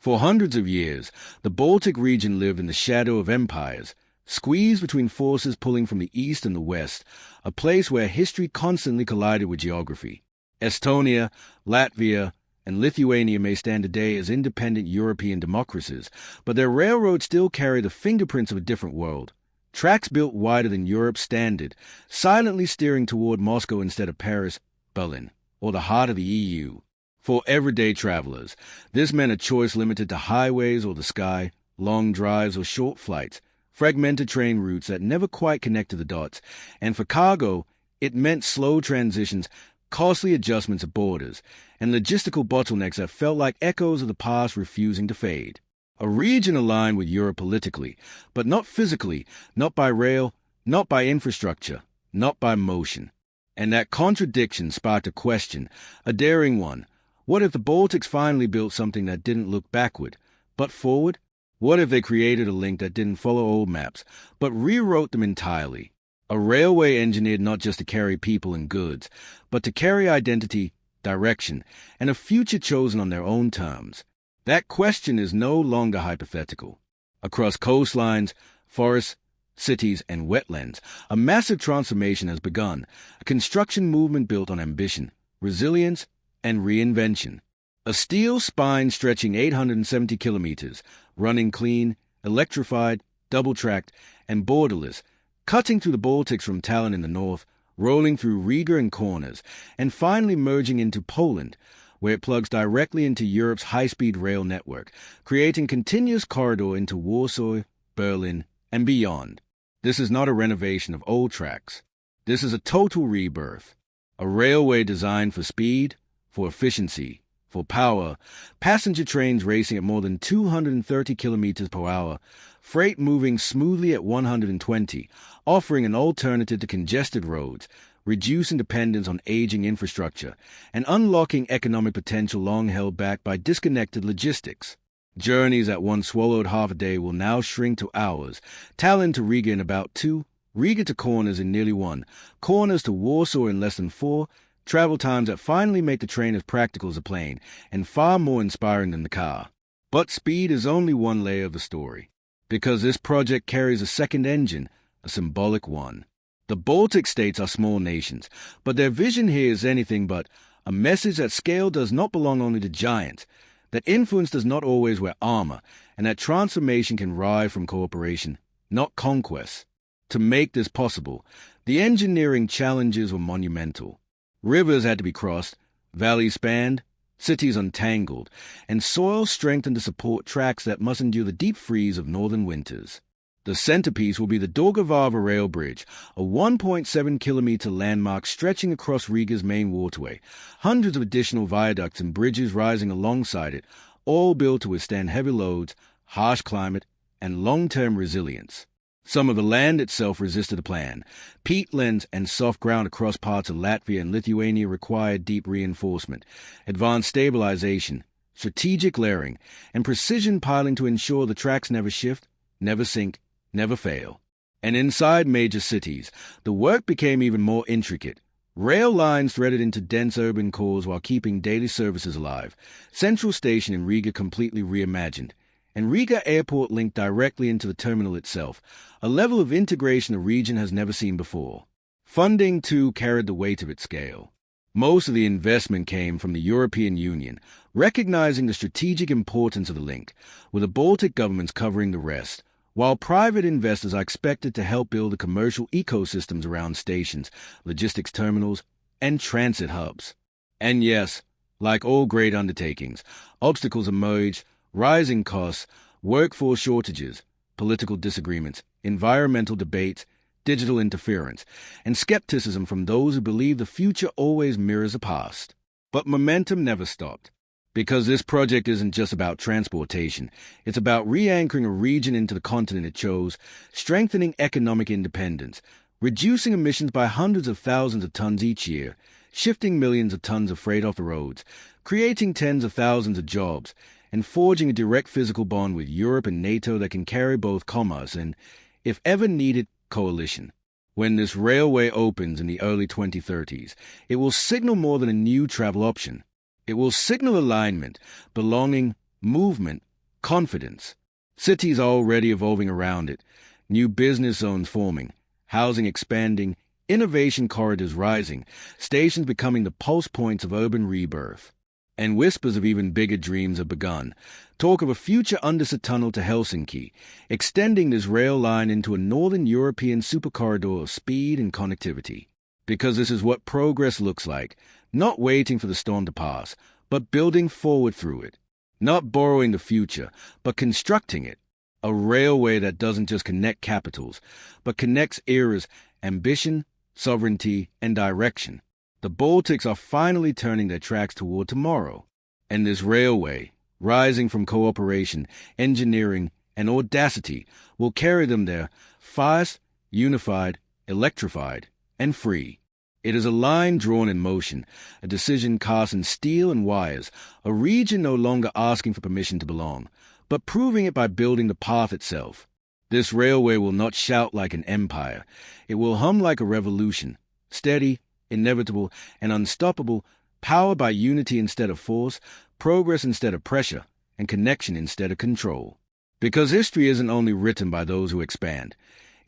For hundreds of years, the Baltic region lived in the shadow of empires, squeezed between forces pulling from the east and the west, a place where history constantly collided with geography. Estonia, Latvia, and Lithuania may stand today as independent European democracies, but their railroads still carry the fingerprints of a different world. Tracks built wider than Europe's standard, silently steering toward Moscow instead of Paris, Berlin, or the heart of the EU. For everyday travelers, this meant a choice limited to highways or the sky, long drives or short flights, fragmented train routes that never quite connected the dots, and for cargo, it meant slow transitions, costly adjustments of borders, and logistical bottlenecks that felt like echoes of the past refusing to fade. A region aligned with Europe politically, but not physically, not by rail, not by infrastructure, not by motion. And that contradiction sparked a question, a daring one. What if the Baltics finally built something that didn't look backward, but forward? What if they created a link that didn't follow old maps, but rewrote them entirely? A railway engineered not just to carry people and goods, but to carry identity, direction, and a future chosen on their own terms. That question is no longer hypothetical. Across coastlines, forests, cities, and wetlands, a massive transformation has begun, a construction movement built on ambition, resilience, and reinvention. A steel spine stretching 870 kilometers, running clean, electrified, double-tracked, and borderless, cutting through the Baltics from Tallinn in the north, rolling through Riga and Kaunas, and finally merging into Poland, where it plugs directly into Europe's high-speed rail network, creating continuous corridor into Warsaw, Berlin, and beyond. This is not a renovation of old tracks. This is a total rebirth. A railway designed for speed, for efficiency, for power, passenger trains racing at more than 230 kilometers per hour, freight moving smoothly at 120, offering an alternative to congested roads, reducing dependence on aging infrastructure, and unlocking economic potential long held back by disconnected logistics. Journeys that once swallowed half a day will now shrink to hours, Tallinn to Riga in about 2, Riga to Kaunas in nearly 1, Kaunas to Warsaw in less than 4, travel times that finally make the train as practical as a plane, and far more inspiring than the car. But speed is only one layer of the story, because this project carries a second engine, a symbolic one. The Baltic states are small nations, but their vision here is anything but a message that scale does not belong only to giants, that influence does not always wear armor, and that transformation can rise from cooperation, not conquest. To make this possible, the engineering challenges were monumental. Rivers had to be crossed, valleys spanned, cities untangled, and soil strengthened to support tracks that must endure the deep freeze of northern winters. The centerpiece will be the Daugavava Rail Bridge, a 1.7-kilometer landmark stretching across Riga's main waterway, hundreds of additional viaducts and bridges rising alongside it, all built to withstand heavy loads, harsh climate, and long-term resilience. Some of the land itself resisted the plan. Peatlands and soft ground across parts of Latvia and Lithuania required deep reinforcement, advanced stabilization, strategic layering, and precision piling to ensure the tracks never shift, never sink, never fail. And inside major cities, the work became even more intricate. Rail lines threaded into dense urban cores while keeping daily services alive. Central Station in Riga completely reimagined, and Riga Airport linked directly into the terminal itself, a level of integration the region has never seen before. Funding, too, carried the weight of its scale. Most of the investment came from the European Union, recognizing the strategic importance of the link, with the Baltic governments covering the rest, while private investors are expected to help build the commercial ecosystems around stations, logistics terminals, and transit hubs. And yes, like all great undertakings, obstacles emerged: rising costs, workforce shortages, political disagreements, environmental debates, digital interference, and skepticism from those who believe the future always mirrors the past. But momentum never stopped, because this project isn't just about transportation. It's about re-anchoring a region into the continent it chose, strengthening economic independence, reducing emissions by hundreds of thousands of tons each year, shifting millions of tons of freight off the roads, creating tens of thousands of jobs, and forging a direct physical bond with Europe and NATO that can carry both commerce and, if ever needed, coalition. When this railway opens in the early 2030s, it will signal more than a new travel option. It will signal alignment, belonging, movement, confidence. Cities are already evolving around it, new business zones forming, housing expanding, innovation corridors rising, stations becoming the pulse points of urban rebirth. And whispers of even bigger dreams have begun. Talk of a future undersea tunnel to Helsinki, extending this rail line into a northern European supercorridor of speed and connectivity. Because this is what progress looks like, not waiting for the storm to pass, but building forward through it. Not borrowing the future, but constructing it. A railway that doesn't just connect capitals, but connects eras, ambition, sovereignty, and direction. The Baltics are finally turning their tracks toward tomorrow. And this railway, rising from cooperation, engineering, and audacity, will carry them there, fast, unified, electrified, and free. It is a line drawn in motion, a decision cast in steel and wires, a region no longer asking for permission to belong, but proving it by building the path itself. This railway will not shout like an empire. It will hum like a revolution, steady, inevitable, and unstoppable, powered by unity instead of force, progress instead of pressure, and connection instead of control. Because history isn't only written by those who expand.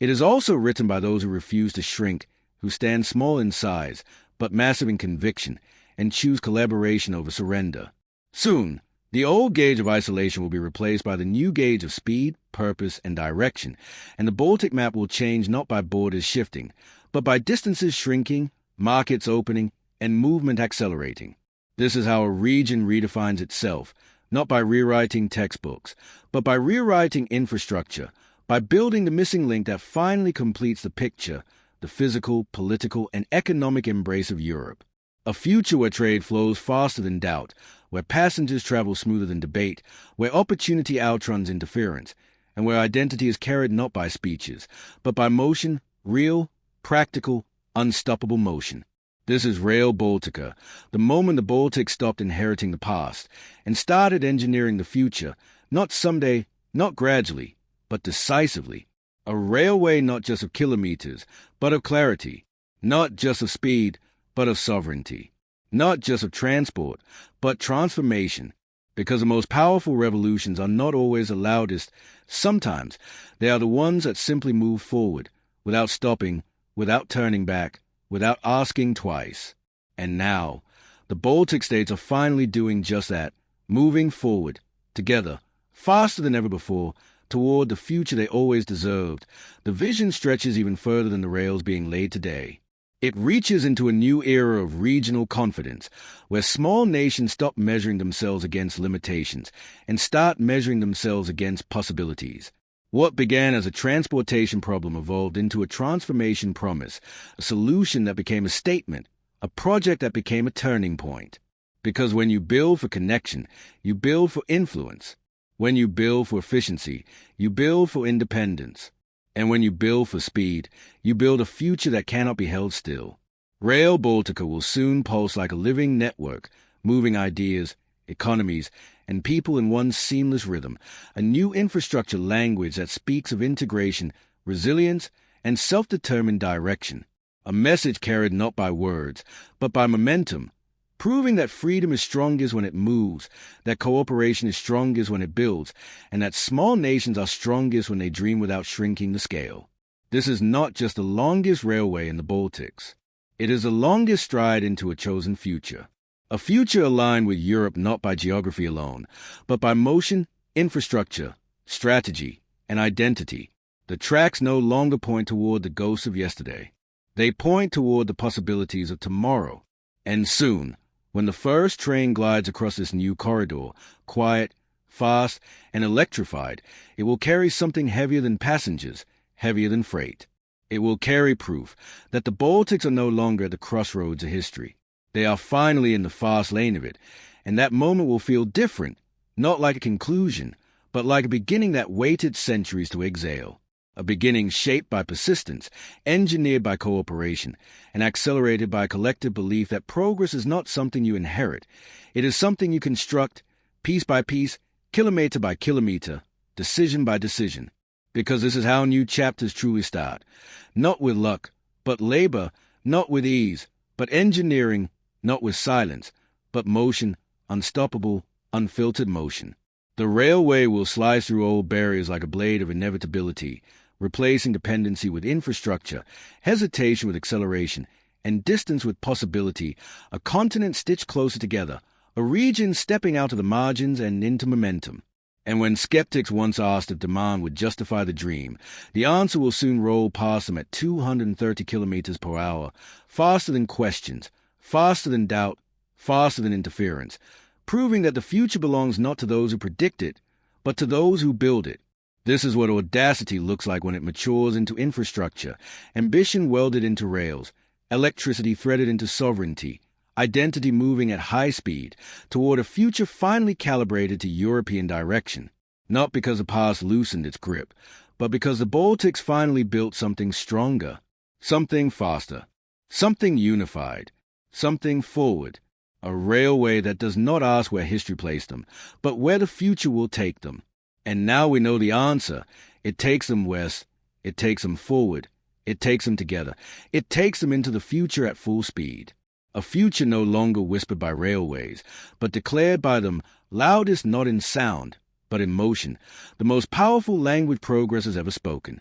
It is also written by those who refuse to shrink, who stand small in size, but massive in conviction, and choose collaboration over surrender. Soon, the old gauge of isolation will be replaced by the new gauge of speed, purpose, and direction, and the Baltic map will change not by borders shifting, but by distances shrinking, markets opening, and movement accelerating. This is how a region redefines itself, not by rewriting textbooks, but by rewriting infrastructure, by building the missing link that finally completes the picture, the physical, political, and economic embrace of Europe. A future where trade flows faster than doubt, where passengers travel smoother than debate, where opportunity outruns interference, and where identity is carried not by speeches, but by motion, real, practical, unstoppable motion. This is Rail Baltica, the moment the Baltics stopped inheriting the past and started engineering the future, not someday, not gradually, but decisively. A railway not just of kilometers, but of clarity, not just of speed, but of sovereignty, not just of transport, but transformation, because the most powerful revolutions are not always the loudest. Sometimes they are the ones that simply move forward, without stopping, without turning back, without asking twice. And now, the Baltic states are finally doing just that, moving forward, together, faster than ever before, toward the future they always deserved. The vision stretches even further than the rails being laid today. It reaches into a new era of regional confidence, where small nations stop measuring themselves against limitations and start measuring themselves against possibilities. What began as a transportation problem evolved into a transformation promise, a solution that became a statement, a project that became a turning point. Because when you build for connection, you build for influence. When you build for efficiency, you build for independence. And when you build for speed, you build a future that cannot be held still. Rail Baltica will soon pulse like a living network, moving ideas, economies, and people in one seamless rhythm, a new infrastructure language that speaks of integration, resilience, and self-determined direction. A message carried not by words, but by momentum, proving that freedom is strongest when it moves, that cooperation is strongest when it builds, and that small nations are strongest when they dream without shrinking the scale. This is not just the longest railway in the Baltics. It is the longest stride into a chosen future. A future aligned with Europe not by geography alone, but by motion, infrastructure, strategy, and identity. The tracks no longer point toward the ghosts of yesterday. They point toward the possibilities of tomorrow. And soon, when the first train glides across this new corridor, quiet, fast, and electrified, it will carry something heavier than passengers, heavier than freight. It will carry proof that the Baltics are no longer at the crossroads of history. They are finally in the fast lane of it, and that moment will feel different, not like a conclusion, but like a beginning that waited centuries to exhale. A beginning shaped by persistence, engineered by cooperation, and accelerated by a collective belief that progress is not something you inherit. It is something you construct, piece by piece, kilometer by kilometer, decision by decision. Because this is how new chapters truly start. Not with luck, but labor, not with ease, but engineering, not with silence, but motion, unstoppable, unfiltered motion. The railway will slice through old barriers like a blade of inevitability, replacing dependency with infrastructure, hesitation with acceleration, and distance with possibility, a continent stitched closer together, a region stepping out of the margins and into momentum. And when skeptics once asked if demand would justify the dream, the answer will soon roll past them at 230 kilometers per hour, faster than questions, faster than doubt, faster than interference, proving that the future belongs not to those who predict it, but to those who build it. This is what audacity looks like when it matures into infrastructure, ambition welded into rails, electricity threaded into sovereignty, identity moving at high speed toward a future finally calibrated to European direction. Not because the past loosened its grip, but because the Baltics finally built something stronger, something faster, something unified, something forward. A railway that does not ask where history placed them, but where the future will take them. And now we know the answer. It takes them west. It takes them forward. It takes them together. It takes them into the future at full speed. A future no longer whispered by railways, but declared by them, loudest not in sound, but in motion, the most powerful language progress has ever spoken.